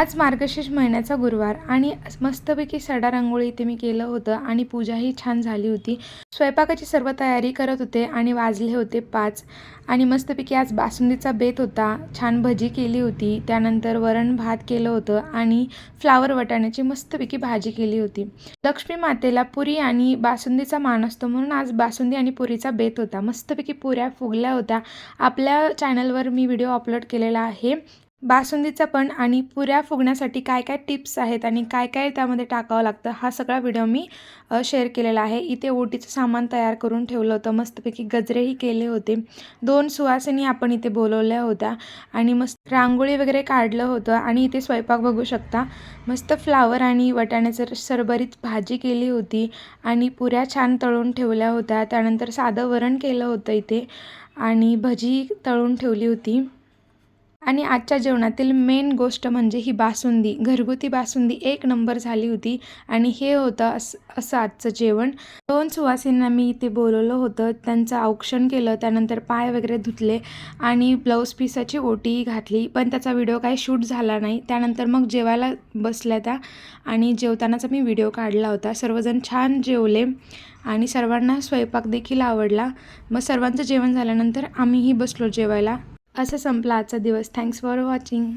आज मार्गशीर्ष महिन्याचा गुरुवार आणि मस्तपैकी सडा रांगोळी इथे मी केलं होतं आणि पूजाही छान झाली होती. स्वयंपाकाची सर्व तयारी करत होते आणि वाजले होते 5 आणि मस्तपैकी आज बासुंदीचा बेत होता. छान भजी केली होती, त्यानंतर वरण भात केलं होतं आणि फ्लावर वाटाण्याची मस्तपैकी भाजी केली होती. लक्ष्मी मातेला पुरी आणि बासुंदीचा मान असतो म्हणून आज बासुंदी आणि पुरीचा बेत होता. मस्तपैकी पुऱ्या फुगल्या होत्या. आपल्या चॅनलवर मी व्हिडिओ अपलोड केलेला आहे. बासुंदीचा पण आणि पुऱ्या फुगण्यासाठी काय काय टिप्स आहेत आणि काय काय त्यामध्ये टाकावं लागतं हा सगळा व्हिडिओ मी शेअर केलेला आहे. इथे ओटीचं सामान तयार करून ठेवलं होतं. मस्तपैकी गजरेही केले होते. 2 सुवासिनी आपण इथे बोलवल्या होत्या आणि मस्त रांगोळी वगैरे काढलं होतं आणि इथे स्वयंपाक बघू शकता. मस्त फ्लावर आणि वाटाण्याचं सरभरीत भाजी केली होती आणि पुऱ्या छान तळून ठेवल्या होत्या. त्यानंतर साधं वरण केलं होतं इथे आणि भजी तळून ठेवली होती. आणि आजच्या जेवणातील मेन गोष्ट म्हणजे ही बासुंदी. घरगुती बासुंदी एक नंबर झाली होती आणि हे होतं असं आजचं जेवण. 2 सुवासिनींना मी इथे बोलवलं होतं. त्यांचं औक्षण केलं, त्यानंतर पाय वगैरे धुतले आणि ब्लाऊज पीसाची ओटी घातली, पण त्याचा व्हिडिओ काही शूट झाला नाही. त्यानंतर मग जेवायला बसल्या त्या आणि जेवतानाचा मी व्हिडिओ काढला होता. सर्वजण छान जेवले आणि सर्वांना स्वयंपाक देखील आवडला. मग सर्वांचं जेवण झाल्यानंतर आम्हीही बसलो जेवायला. असं संपला आजचा दिवस. Thanks for watching.